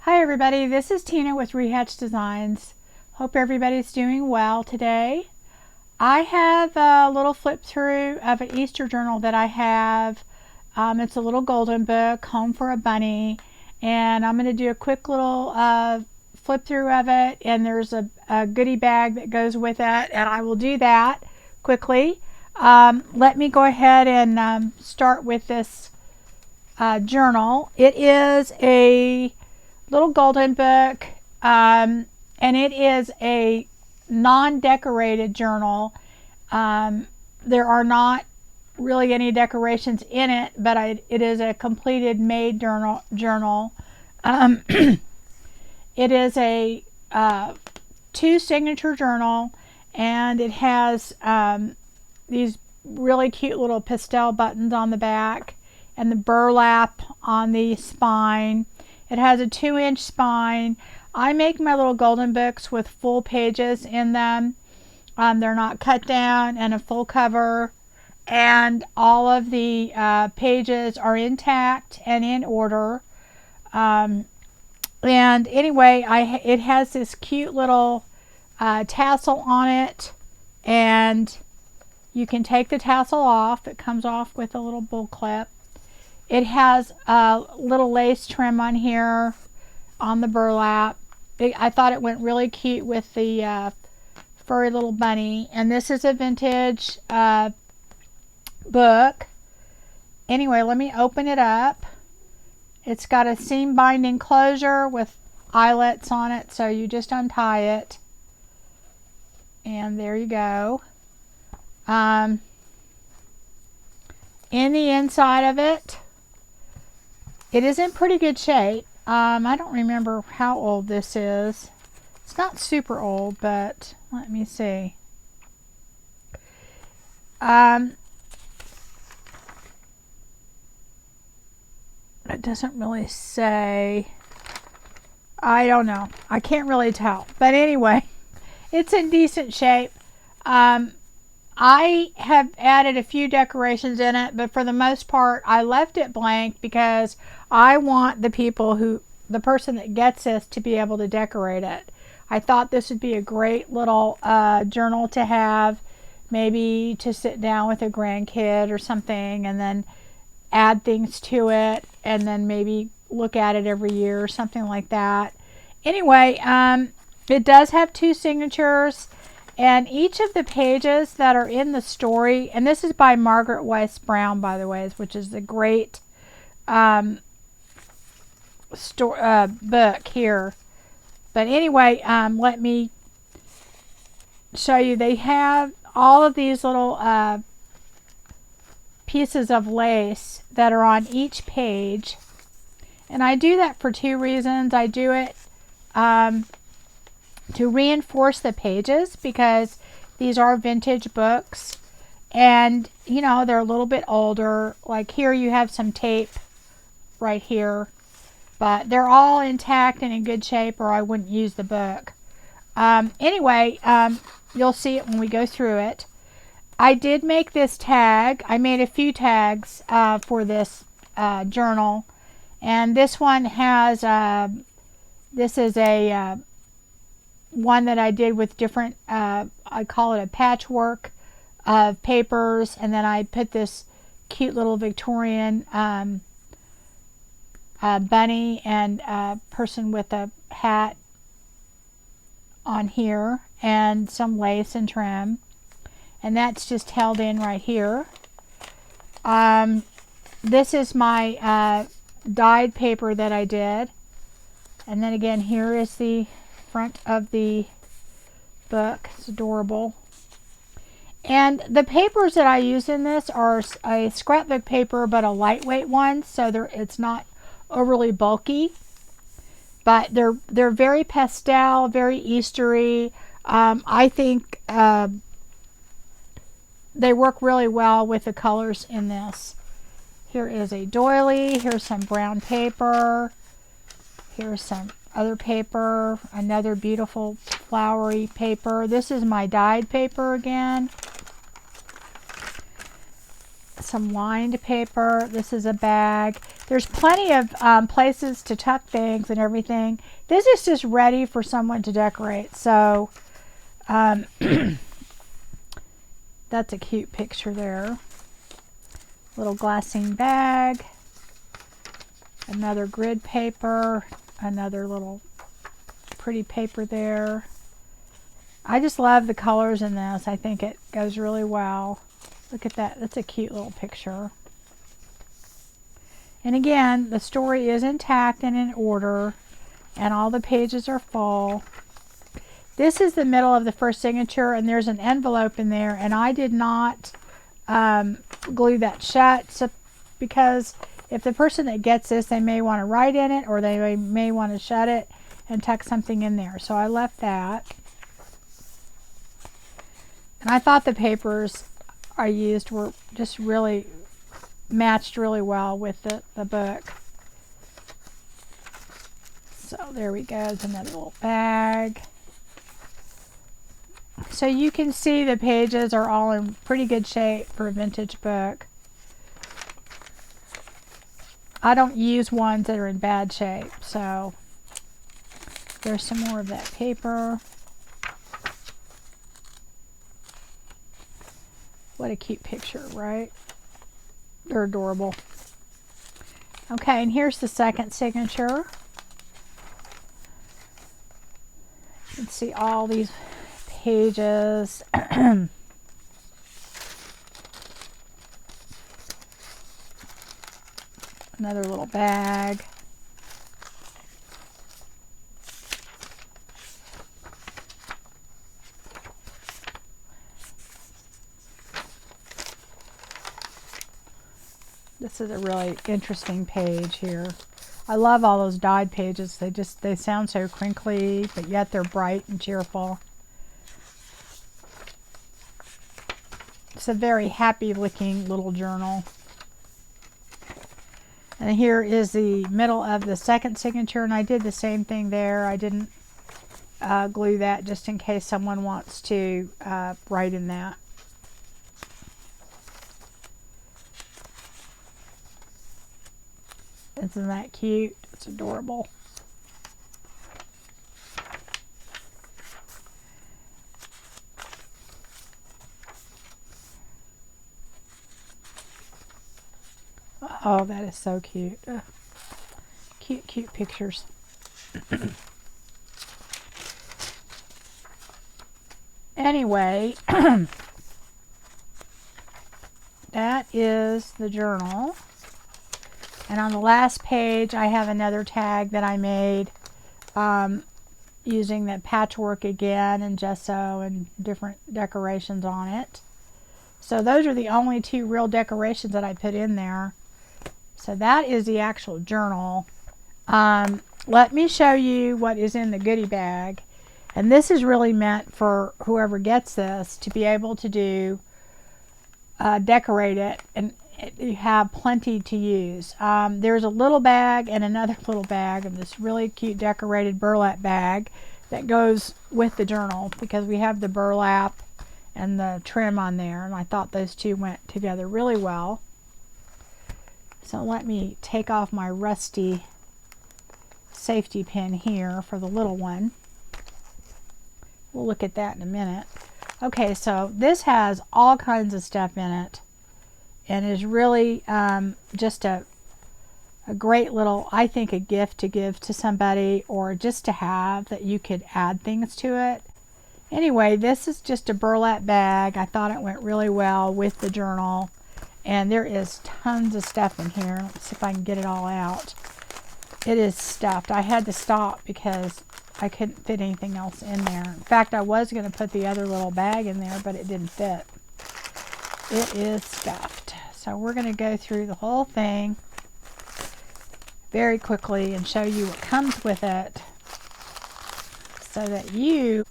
Hi everybody, this is Tina with Rehatch Designs. Hope everybody's doing well today. I have a little flip through of an Easter journal that I have. It's a little golden book, Home for a Bunny, and I'm going to do a quick little flip through of it, and there's a goodie bag that goes with it, and I will do that quickly. Let me go ahead and start with this journal. It is a little golden book, and it is a non-decorated journal. There are not really any decorations in it, but it is a completed made journal. It is a 2 signature journal, and it has these really cute little pastel buttons on the back and the burlap on the spine. It has a 2-inch spine. I make my little golden books with full pages in them. They're not cut down, and a full cover, and all of the pages are intact and in order. And anyway, it has this cute little tassel on it, and you can take the tassel off. It comes off with a little bull clip. It has a little lace trim on here on the burlap. I thought it went really cute with the furry little bunny. And this is a vintage book. Anyway, let me open it up. It's got a seam binding closure with eyelets on it, so you just untie it. And there you go. In the inside of it, it is in pretty good shape. I don't remember how old this is. It's not super old, but let me see. It doesn't really say. I don't know. I can't really tell. But anyway, it's in decent shape. I have added a few decorations in it, but for the most part, I left it blank because I want the person that gets this to be able to decorate it. I thought this would be a great little journal to have, maybe to sit down with a grandkid or something, and then add things to it, and then maybe look at it every year or something like that. Anyway, it does have 2 signatures. And each of the pages that are in the story, and this is by Margaret Weiss Brown, by the way, which is the great book here. But anyway, let me show you. They have all of these little pieces of lace that are on each page. And I do that for 2 reasons. I do it to reinforce the pages, because these are vintage books, and you know, they're a little bit older. Like here you have some tape right here, but they're all intact and in good shape, or I wouldn't use the book. Anyway, you'll see it when we go through it. I did make this tag. I made a few tags for this journal, and this one has this is a one that I did with different, I call it a patchwork of papers, and then I put this cute little Victorian bunny and person with a hat on here, and some lace and trim, and that's just held in right here. This is my dyed paper that I did, and then again, here is the front of the book. It's adorable. And the papers that I use in this are a scrapbook paper, but a lightweight one, so it's not overly bulky. But they're very pastel, very Eastery. I think they work really well with the colors in this. Here is a doily. Here's some brown paper. Here's some other paper, another beautiful flowery paper. This is my dyed paper again. some lined paper. This is a bag. There's plenty of places to tuck things and everything. This is just ready for someone to decorate. So that's a cute picture there. Little glassine bag. Another grid paper. Another little pretty paper there. I just love the colors in this. I think it goes really well. Look at that. That's a cute little picture. And again, the story is intact and in order, and all the pages are full. This is the middle of the first signature, and there's an envelope in there, and I did not glue that shut, so, because if the person that gets this, they may want to write in it, or they may want to shut it and tuck something in there. So I left that. And I thought the papers I used were just really matched really well with the book. So there we go. There's another little bag. So you can see the pages are all in pretty good shape for a vintage book. I don't use ones that are in bad shape. So there's some more of that paper. What a cute picture, right? They're adorable. Okay, and here's the second signature. You can see all these pages. Another little bag. This is a really interesting page here. I love all those dyed pages. They sound so crinkly, but yet they're bright and cheerful. It's a very happy looking little journal. And here is the middle of the second signature, and I did the same thing there. I didn't glue that just in case someone wants to write in that. Isn't that cute? It's adorable. Oh, that is so cute. Cute, cute pictures. Anyway, that is the journal. And on the last page, I have another tag that I made using that patchwork again and gesso and different decorations on it. So those are the only two real decorations that I put in there. So that is the actual journal. Let me show you what is in the goodie bag. And this is really meant for whoever gets this to be able to do, decorate it, and you have plenty to use. There's a little bag and another little bag of this really cute decorated burlap bag that goes with the journal, because we have the burlap and the trim on there, and I thought those two went together really well. So let me take off my rusty safety pin here for the little one. We'll look at that in a minute. Okay, so this has all kinds of stuff in it, and is really just a great little, I think, a gift to give to somebody, or just to have that you could add things to it. Anyway, this is just a burlap bag. I thought it went really well with the journal, and there is tons of stuff in here. Let's see if I can get it all out. It is stuffed. I had to stop because I couldn't fit anything else in there. In fact, I was going to put the other little bag in there, but it didn't fit. It is stuffed. So we're going to go through the whole thing very quickly and show you what comes with it so that you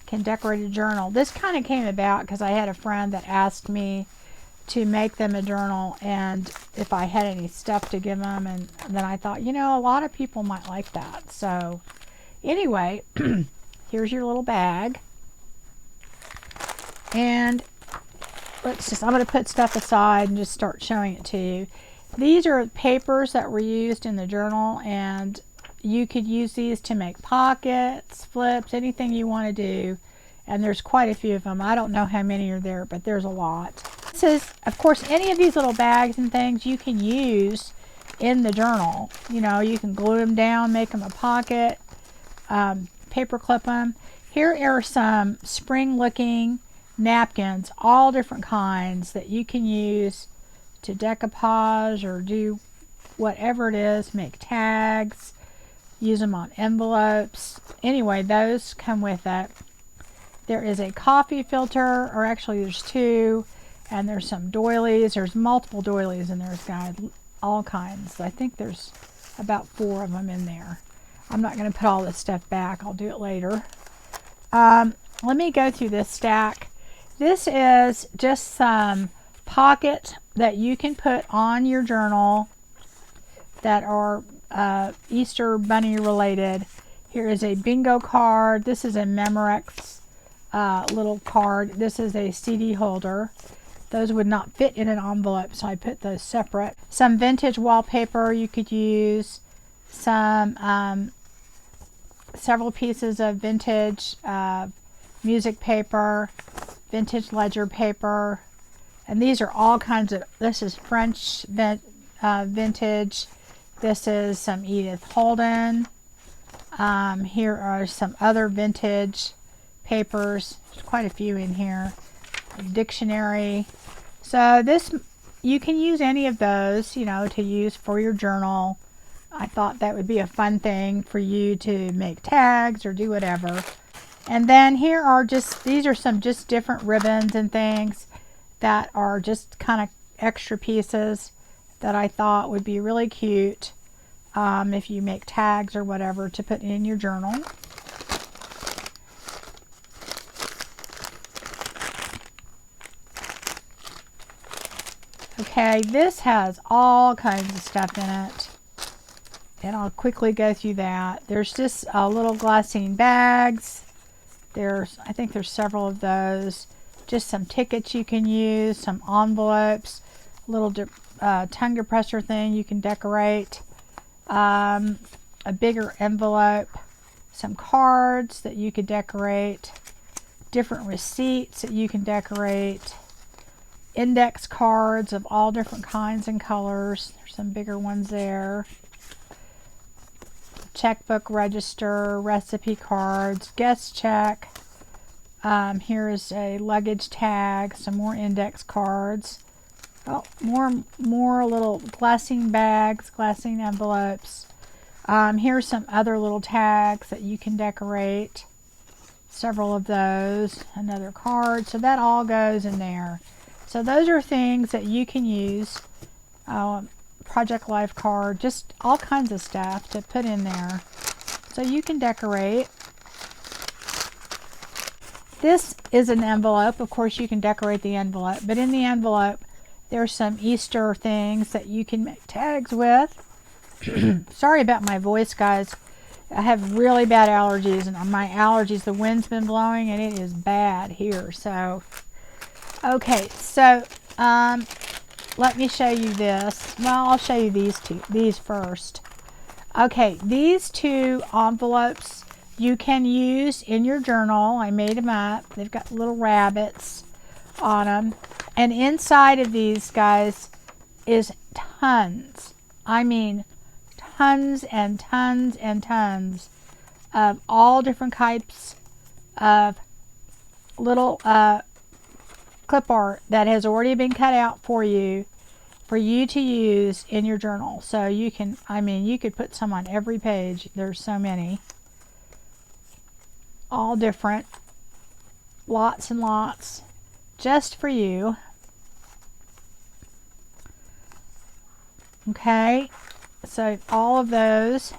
can decorate a journal. This kind of came about because I had a friend that asked me to make them a journal, and if I had any stuff to give them, and then I thought, you know, a lot of people might like that. So anyway, here's your little bag, and I'm going to put stuff aside and just start showing it to you. These are papers that were used in the journal, and you could use these to make pockets, flips, anything you want to do. And there's quite a few of them. I don't know how many are there, but there's a lot. This is, of course, any of these little bags and things you can use in the journal. You know, you can glue them down, make them a pocket, paper clip them. Here are some spring looking napkins, all different kinds that you can use to decoupage or do whatever it is, make tags, use them on envelopes. Anyway, those come with it. There is a coffee filter, or actually there's two, and there's some doilies. There's multiple doilies in there, guys, all kinds. I think there's about 4 of them in there. I'm not going to put all this stuff back. I'll do it later. Let me go through this stack. This is just some pockets that you can put on your journal that are Easter Bunny related. Here is a bingo card. This is a Memorex little card. This is a CD holder. Those would not fit in an envelope, so I put those separate. Some vintage wallpaper you could use. Some several pieces of vintage music paper, vintage ledger paper, and these are all kinds of, this is French vintage. This is some Edith Holden. Here are some other vintage papers. There's quite a few in here. A dictionary. So this, you can use any of those, you know, to use for your journal. I thought that would be a fun thing for you to make tags or do whatever. And then here are just, these are some just different ribbons and things that are just kind of extra pieces that I thought would be really cute if you make tags or whatever to put in your journal. Okay, this has all kinds of stuff in it, and I'll quickly go through that. There's just little glassine bags. I think there's several of those. Just some tickets you can use, some envelopes, a little tongue depressor thing you can decorate, a bigger envelope, some cards that you could decorate, different receipts that you can decorate, index cards of all different kinds and colors. There's some bigger ones there. Checkbook register, recipe cards, guest check. Here is a luggage tag, some more index cards. Oh, more little glassine bags, glassine envelopes. Here's some other little tags that you can decorate. Several of those. Another card. So that all goes in there. So those are things that you can use. Project Life card, just all kinds of stuff to put in there. So you can decorate. This is an envelope. Of course, you can decorate the envelope, but in the envelope, there's some Easter things that you can make tags with. Sorry about my voice, guys. I have really bad allergies, and my allergies, the wind's been blowing, and it is bad here. So, okay, so let me show you this. Well, I'll show you these first. Okay, these 2 envelopes you can use in your journal. I made them up. They've got little rabbits on them. And inside of these, guys, is tons. I mean, tons and tons and tons of all different types of little clip art that has already been cut out for you to use in your journal. So you can, I mean, you could put some on every page. There's so many. All different. Lots and lots. Just for you. Okay. So all of those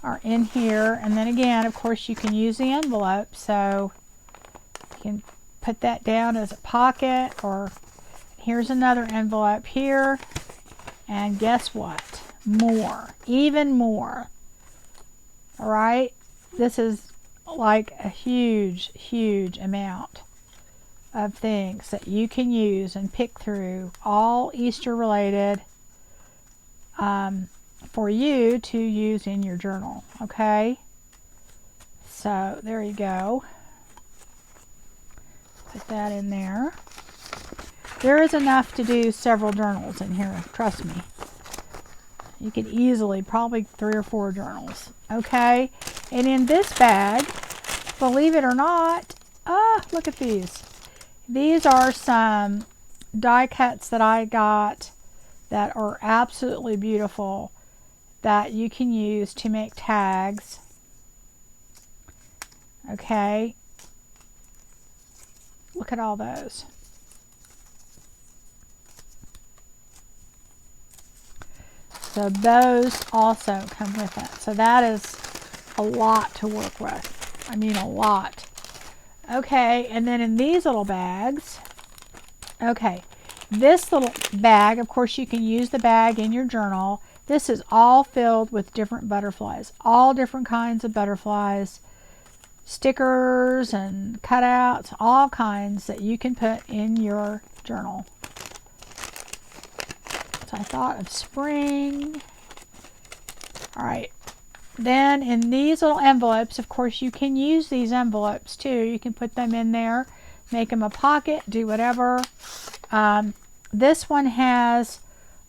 are in here. And then again, of course, you can use the envelope. So you can put that down as a pocket, or here's another envelope here, and guess what? More, even more. All right, this is like a huge amount of things that you can use and pick through, all Easter related, for you to use in your journal. Okay, so there you go. Put that in there. There is enough to do several journals in here, trust me. You could easily, probably 3 or 4 journals. Okay, and in this bag, believe it or not, look at these. These are some die cuts that I got that are absolutely beautiful that you can use to make tags. Okay, look at all those. So those also come with it. So that is a lot to work with. I mean, a lot. Okay, and then in these little bags, okay, this little bag, of course you can use the bag in your journal. This is all filled with different butterflies, all different kinds of butterflies, stickers and cutouts, all kinds that you can put in your journal. So I thought of spring. All right. Then in these little envelopes, of course, you can use these envelopes too. You can put them in there, make them a pocket, do whatever. This one has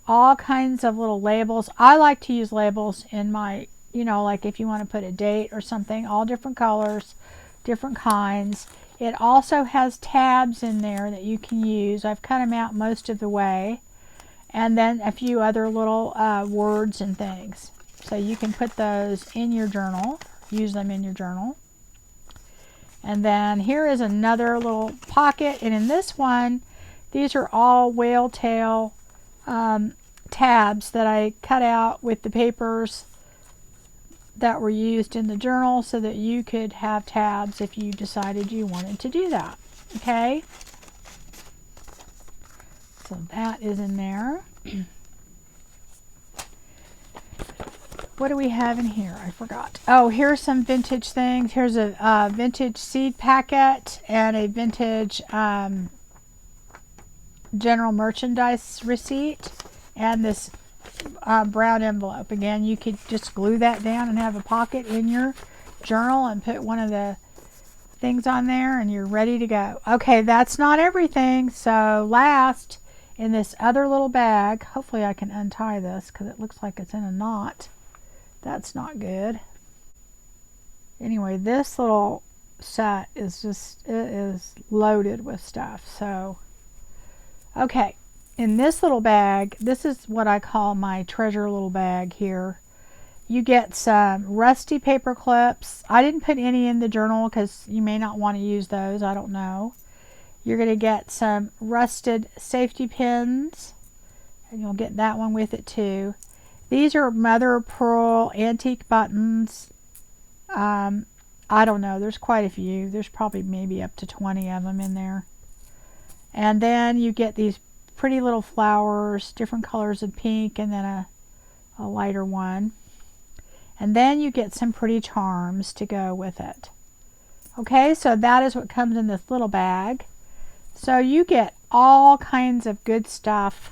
all kinds of little labels. I like to use labels in my, you know, like if you want to put a date or something, all different colors, different kinds. It also has tabs in there that you can use. I've cut them out most of the way. And then a few other little words and things. So you can put those in your journal, use them in your journal. And then here is another little pocket, and in this one, these are all whale tail tabs that I cut out with the papers that were used in the journal so that you could have tabs if you decided you wanted to do that. Okay? So that is in there. What do we have in here? I forgot. Oh, here's some vintage things. Here's a vintage seed packet and a vintage general merchandise receipt and this brown envelope. Again, you could just glue that down and have a pocket in your journal and put one of the things on there and you're ready to go. Okay, that's not everything. So last, in this other little bag, hopefully I can untie this because it looks like it's in a knot. That's not good. Anyway, this little set is just, it is loaded with stuff. So, okay, in this little bag, this is what I call my treasure little bag here. You get some rusty paper clips. I didn't put any in the journal because you may not want to use those. I don't know. You're going to get some rusted safety pins, and you'll get that one with it too. These are mother of pearl antique buttons. I don't know. There's quite a few. There's probably maybe up to 20 of them in there. And then you get these pretty little flowers, different colors of pink, and then a lighter one. And then you get some pretty charms to go with it. Okay, so that is what comes in this little bag. So you get all kinds of good stuff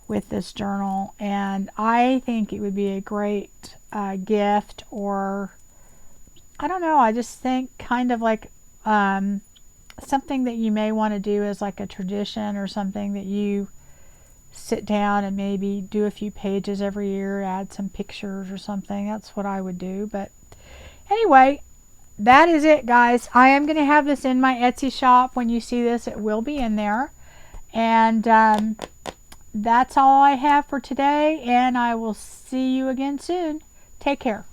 with this journal, and I think it would be a great gift, or I don't know, I just think kind of like something that you may want to do as like a tradition, or something that you sit down and maybe do a few pages every year, add some pictures or something. That's what I would do. But anyway, that is it, guys. I am going to have this in my Etsy shop. When you see this, it will be in there. And that's all I have for today, and I will see you again soon. Take care.